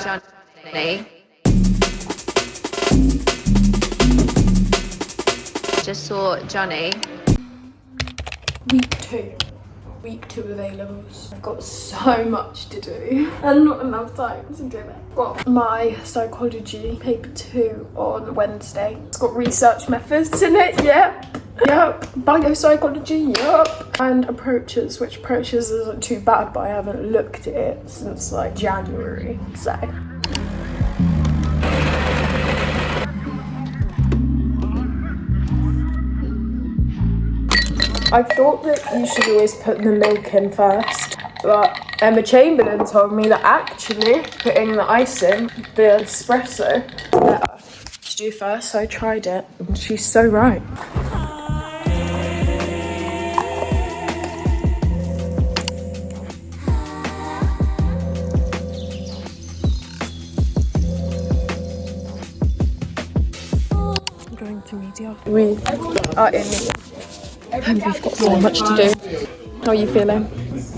Johnny. Just saw Johnny. Week 2 of A-levels. I've got so much to do and not enough time to do it. Got my psychology paper 2 on Wednesday. It's got research methods in it, yep. Biopsychology, yep. And approaches, which approaches isn't too bad, but I haven't looked at it since like January, so. I thought that you should always put the milk in first, but Emma Chamberlain told me that actually putting the ice in, the espresso, is better to do first, so I tried it, and she's so right. I'm going to media. We are in media. And we've got so much to do. How are you feeling?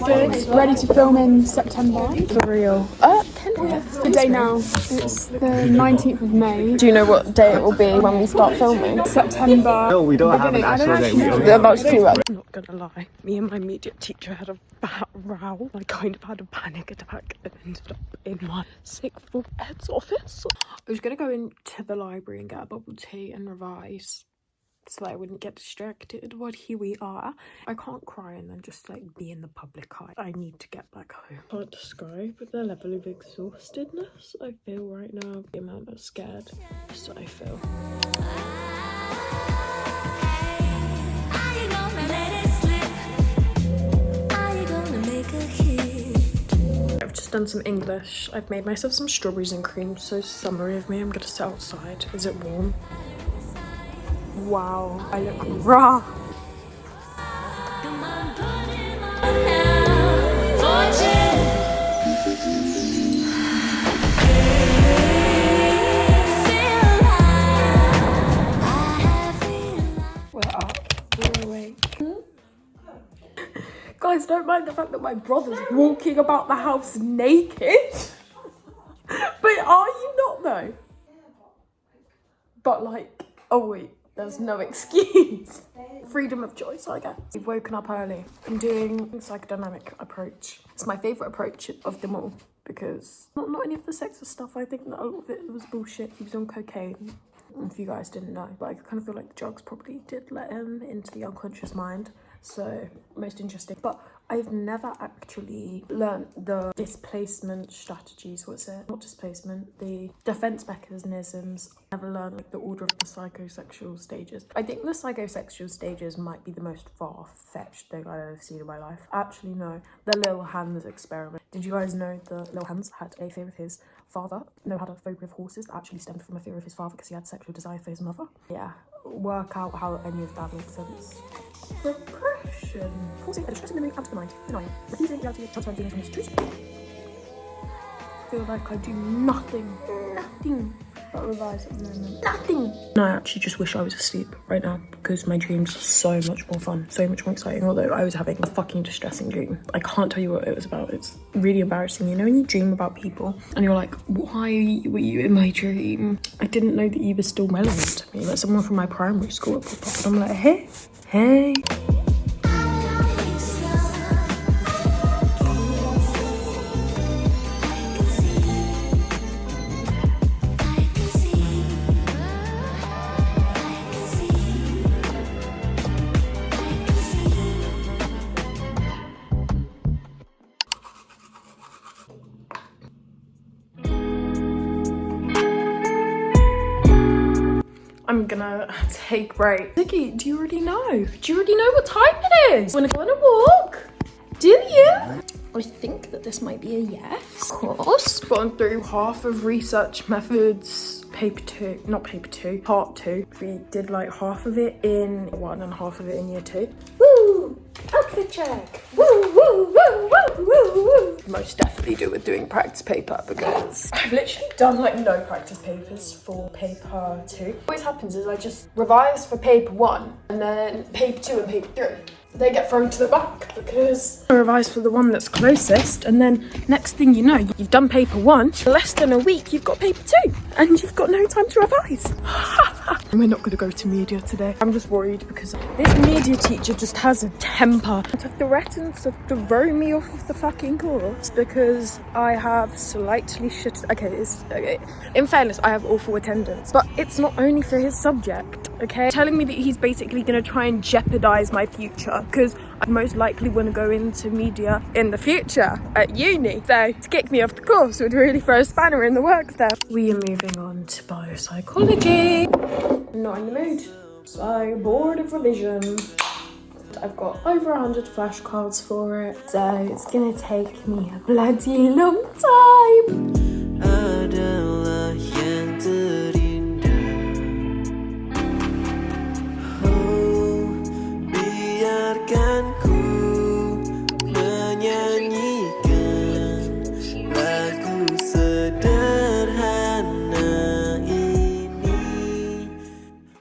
Good. Ready to film in September. For real. The day now. It's the 19th of May. Do you know what day it will be when we start filming? September. No, we don't have an actual date. That's too bad. I'm not gonna lie. Me and my media teacher had a fat row. I kind of had a panic attack and ended up in my sixth form head's office. I was gonna go into the library and get a bubble tea and revise, so that I wouldn't get distracted. But here we are. I can't cry and then just like be in the public eye. I need to get back home. I can't describe the level of exhaustedness I feel right now. The amount of scared I feel. I've just done some English. I've made myself some strawberries and cream. So summery of me. I'm gonna sit outside. Is it warm? Wow, I look raw. We're up, we're awake. Guys, don't mind the fact that my brother's walking about the house naked. But are you not though? But like, oh wait. There's no excuse. Freedom of choice, I guess. We've woken up early. I'm doing a psychodynamic approach. It's my favourite approach of them all because not any of the sexist stuff. I think that a lot of it was bullshit. He was on cocaine, if you guys didn't know. But I kind of feel like the drugs probably did let him into the unconscious mind. So, most interesting. But I've never actually learnt the displacement strategies. What's it? Not displacement, the defense mechanisms. I've never learned like the order of the psychosexual stages. I think the psychosexual stages might be the most far-fetched thing I've ever seen in my life. Actually, no. The Little Hans experiment. Did you guys know the Little Hans had a fear of his father? No, had a phobia of horses that actually stemmed from a fear of his father because he had sexual desire for his mother? Yeah. Work out how any of that makes sense. Repression. Forcing a distressing memory out of the mind. Denying. Refusing reality, transferring feelings from institutions. I feel like I do nothing but revise at the moment. Nothing! No, I actually just wish I was asleep right now because my dreams are so much more fun, so much more exciting, although I was having a fucking distressing dream. I can't tell you what it was about. It's really embarrassing. You know when you dream about people and you're like, why were you in my dream? I didn't know that you were still relevant to me. Like someone from my primary school would pop up and I'm like, hey. I'm gonna take a break. Vicky, do you already know? Do you already know what time it is? Wanna go on a walk? Do you? I think that this might be a yes. Of course. Gone through half of research methods, part 2. We did like half of it in 1 and half of it in year 2. Woo! Outfit check! Woo, woo! Most definitely do with doing practice paper because I've literally done like no practice papers for paper 2. What always happens is I just revise for paper 1 and then paper 2 and paper 3. They get thrown to the back because I revise for the one that's closest, and then next thing you know, you've done paper 1, less than a week you've got paper 2 and you've got no time to revise. We're not going to go to media today. I'm just worried because this media teacher just has a temper to threaten to throw me off of the fucking course because I have slightly shit. Okay. In fairness, I have awful attendance, but it's not only for his subject. Okay, telling me that he's basically going to try and jeopardize my future because I most likely want to go into media in the future at uni. So to kick me off the course would really throw a spanner in the works there. We are moving on to biopsychology. I'm not in the mood. So bored of revision. I've got over 100 flashcards for it, so it's gonna take me a bloody long time. Adalah yang biarkan ku menyanyikan lagu sederhana ini.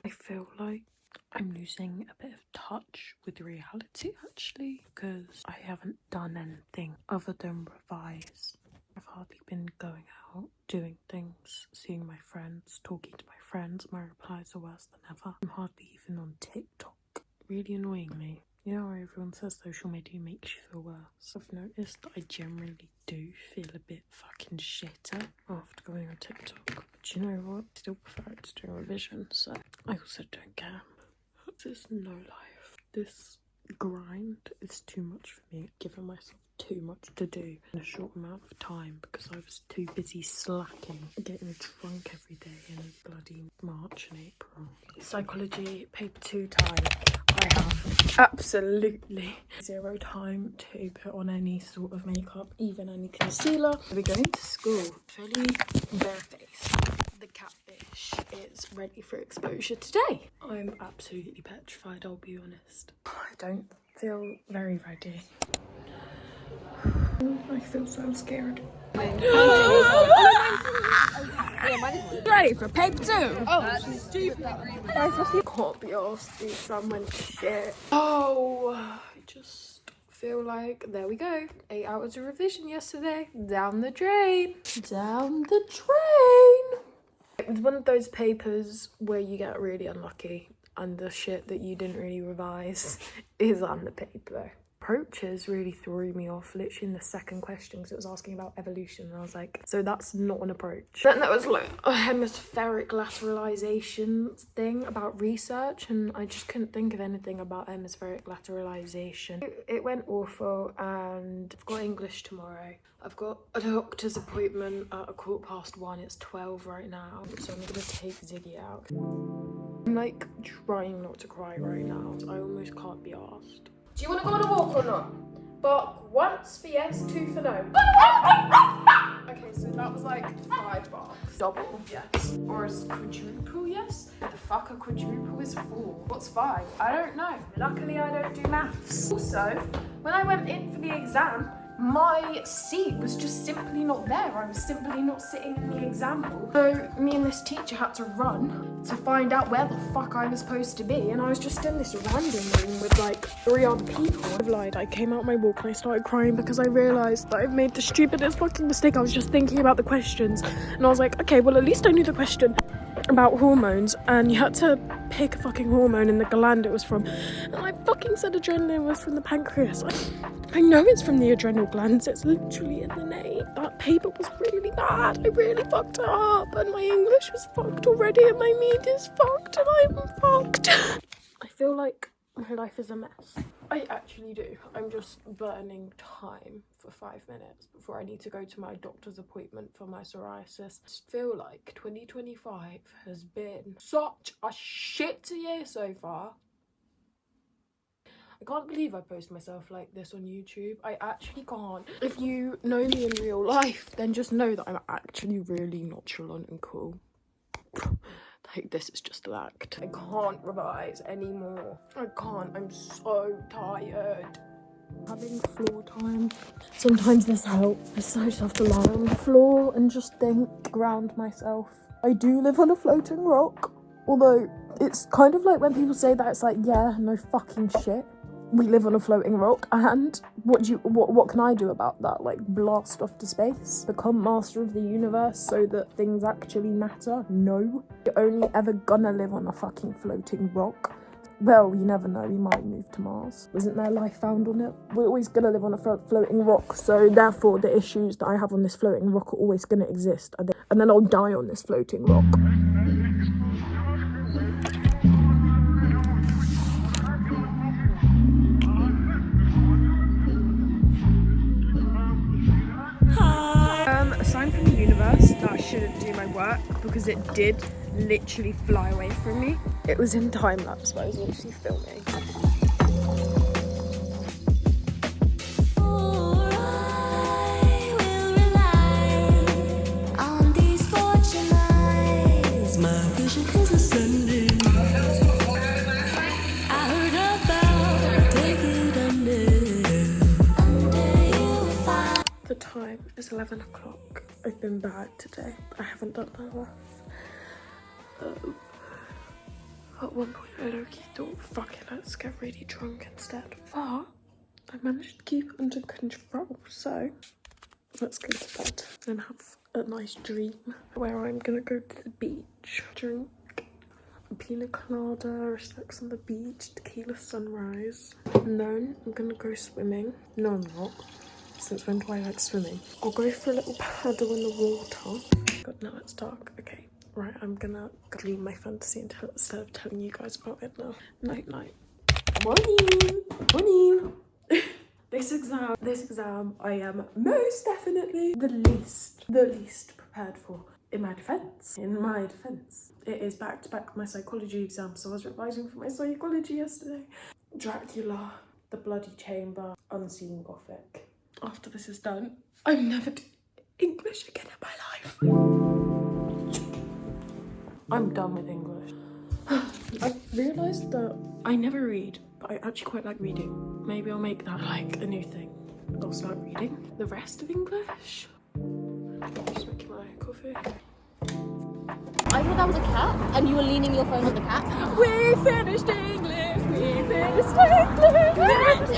I feel like I'm losing a bit of touch with reality actually because I haven't done anything other than revise. I've hardly been going out, doing things, seeing my friends, talking to my friends. My replies are worse than ever. I'm hardly even on TikTok. Really annoying me. You know how everyone says social media makes you feel worse? I've noticed that I generally do feel a bit fucking shitter after going on TikTok. But you know what? I still prefer it to do revision, so I also don't care. This is no life. This grind is too much for me. I've given myself too much to do in a short amount of time because I was too busy slacking, getting drunk every day in bloody March and April. Psychology, paper 2 time. I have absolutely zero time to put on any sort of makeup, even any concealer. We're going to school fully barefaced. The catfish is ready for exposure today. I'm absolutely petrified, I'll be honest. I don't feel very ready. I feel so scared. Ready for paper 2. Oh, she's stupid. Can't be asked to do some shit. Oh, I just feel like, there we go. 8 hours of revision yesterday. Down the drain. Down the drain. It was one of those papers where you get really unlucky and the shit that you didn't really revise is on the paper. Approaches really threw me off literally in the second question because it was asking about evolution and I was like, so that's not an approach. Then there was like a hemispheric lateralization thing about research and I just couldn't think of anything about hemispheric lateralization. It went awful and I've got English tomorrow. I've got a doctor's appointment at 1:15. It's 12 right now, so I'm gonna take Ziggy out. I'm like trying not to cry right now. I almost can't be asked. Do you want to go on a walk or not? Bark once for yes, 2 for no. Okay, so that was like 5 barks. Double, yes. Or is quadruple, yes? What the fuck, a quadruple is 4. What's 5? I don't know. Luckily, I don't do maths. Also, when I went in for the exam, my seat was just simply not there. I was simply not sitting in the exam hall. So me and this teacher had to run to find out where the fuck I was supposed to be. And I was just in this random room with like 3 other people. I've lied. I came out my walk and I started crying because I realised that I've made the stupidest fucking mistake. I was just thinking about the questions. And I was like, okay, well at least I knew the question about hormones and you had to pick a fucking hormone and the gland it was from. And I fucking said adrenaline was from the pancreas. I know it's from the adrenal glands, it's literally in the name. That paper was really bad. I really fucked it up and my English was fucked already and my media's fucked and I'm fucked. I feel like my life is a mess. I actually do. I'm just burning time for 5 minutes before I need to go to my doctor's appointment for my psoriasis. I feel like 2025 has been such a shit year so far. I can't believe I post myself like this on YouTube. I actually can't. If you know me in real life, then just know that I'm actually really nonchalant and cool. Like, this is just an act. I can't revise anymore. I can't. I'm so tired. Having floor time. Sometimes this helps. I just have to lie on the floor and just think, ground myself. I do live on a floating rock, although it's kind of like when people say that, it's like, yeah, no fucking shit. We live on a floating rock, and what can I do about that? Like, blast off to space? Become master of the universe so that things actually matter? No. You're only ever gonna live on a fucking floating rock. Well, you never know, we might move to Mars. Isn't there life found on it? We're always gonna live on a floating rock, so therefore the issues that I have on this floating rock are always gonna exist. And then I'll die on this floating rock. A sign from the universe that I shouldn't do my work, because it did literally fly away from me. It was in time lapse, but I was literally filming. The time is 11 o'clock. I've been bad today. I haven't done my work. At one point I low-key thought, fuck it, let's get really drunk instead. But I managed to keep it under control, so let's go to bed and have a nice dream where I'm gonna go to the beach, drink pina colada, relax on the beach, tequila sunrise, and then I'm gonna go swimming. No, I'm not. Since when do I like swimming? I'll go for a little paddle in the water. God, now it's dark. Okay, right, I'm gonna dream my fantasy instead of telling you guys about it now. Night, night. Morning! Morning! This exam, I am most definitely the least prepared for. In my defense, it is back to back my psychology exam, so I was revising for my psychology yesterday. Dracula, The Bloody Chamber, Unseen Gothic. After this is done, I'm never doing English again in my life. I'm done with English. I've realised that I never read, but I actually quite like reading. Maybe I'll make that like a new thing. I'll start reading the rest of English. Just making my coffee. I thought that was a cat, and you were leaning your phone on the cat. We finished English! We finished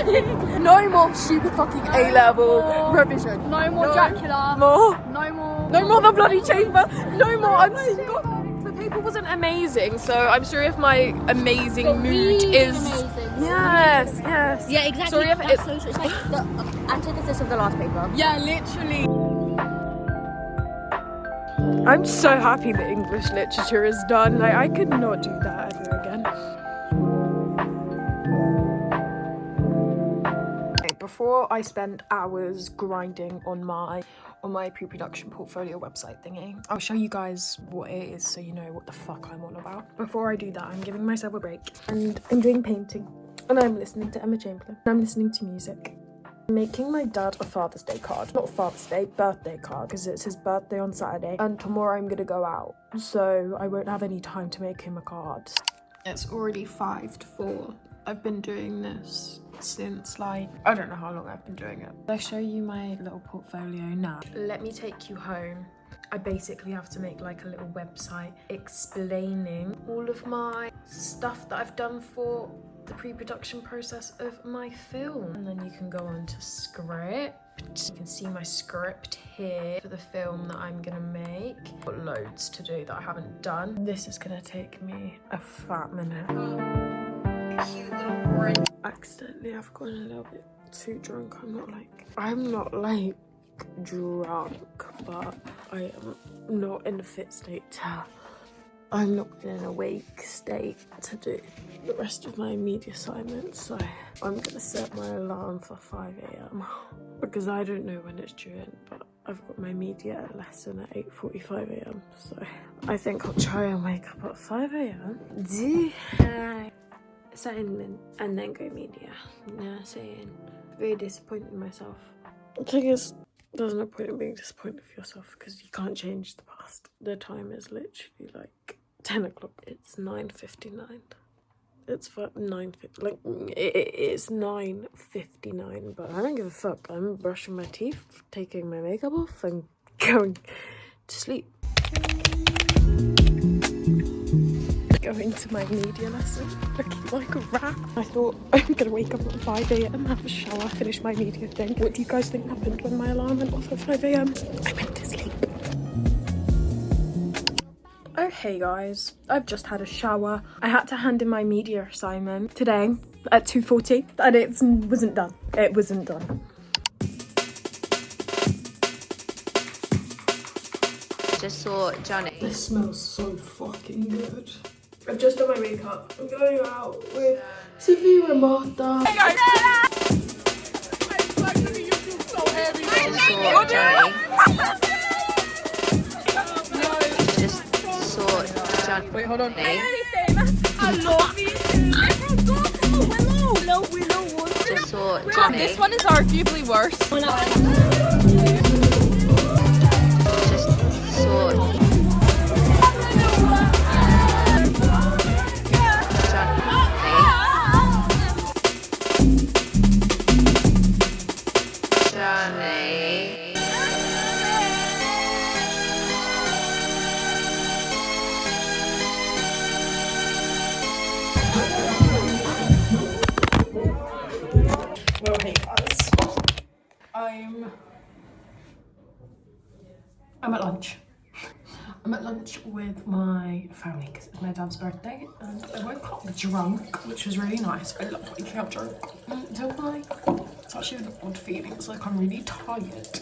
English! No more stupid fucking A-level revision. No more Dracula. No more The Bloody Chamber. No more Unseen Gothic. The paper wasn't amazing, so I'm sorry if my amazing mood is... Amazing. Yes. Yeah, exactly. Sorry if it's like the antithesis of the last paper. Yeah, literally. I'm so happy that English literature is done. Like, I could not do that ever again. Before I spend hours grinding on my pre-production portfolio website thingy, I'll show you guys what it is so you know what the fuck I'm on about. Before I do that, I'm giving myself a break and I'm doing painting and I'm listening to Emma Chamberlain. I'm listening to music. I'm making my dad a Father's Day card. Not Father's Day, birthday card, because it's his birthday on Saturday and tomorrow I'm gonna go out, so I won't have any time to make him a card. It's already 5 to 4. I've been doing this since like, I don't know how long I've been doing it. I'll show you my little portfolio now. Let me take you home. I basically have to make like a little website explaining all of my stuff that I've done for the pre-production process of my film. And then you can go on to script. You can see my script here for the film that I'm gonna make. I've got loads to do that I haven't done. This is gonna take me a fat minute. Accidentally, I've gotten a little bit too drunk. I'm not like drunk, but I am not in a fit state to, I'm not in an awake state to do the rest of my media assignments, so I'm gonna set my alarm for 5 a.m. because I don't know when it's due in, but I've got my media lesson at 8:45 a.m. so I think I'll try and wake up at 5 a.m. do assignment and then go media. Yeah, saying very disappointed in myself. The thing is, there's no point in being disappointed with yourself because you can't change the past. The time is literally like 10 o'clock. It's 9:59. It's 9:50. Like it's 9:59, but I don't give a fuck. I'm brushing my teeth, taking my makeup off, and going to sleep. Going to my media lesson, looking like a rat. I thought I'm gonna wake up at 5 a.m, have a shower, finish my media thing. What do you guys think happened when my alarm went off at 5 a.m? I went to sleep. Oh hey guys, I've just had a shower. I had to hand in my media assignment today at 2:40 and it wasn't done. It wasn't done. Just saw Johnny. This smells so fucking good. I've just done my makeup. I'm going out with Sophie and Martha. Just saw Johnny. Just saw Johnny. Wait, hold on. I love you. Willow. Just saw Johnny. This one is arguably worse. Just saw Johnny. Well, hey guys. I'm at lunch. I'm at lunch with my family because it's my dad's birthday and I woke up drunk, which was really nice. I love waking up drunk. Don't lie. It's actually an odd feeling. It's like I'm really tired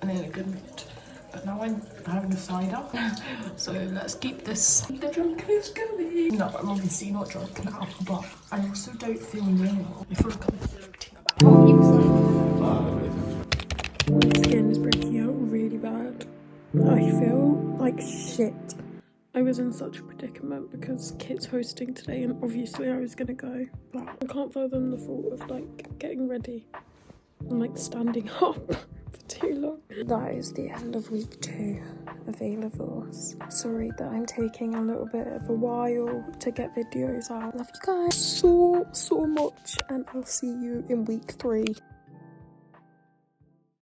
and in a good mood. But now I'm having a cider. So let's keep the drunkenness going. No, I'm obviously not drunk now, but I also don't feel normal. I feel like I'm floating about. My skin is breaking out really bad. I feel like shit. I was in such a predicament because Kit's hosting today and obviously I was gonna go. But I can't fathom the thought of like getting ready and like standing up for too long. That is the end of week 2 of A-levels. Sorry that I'm taking a little bit of a while to get videos out. Love you guys so much and I'll see you in week 3.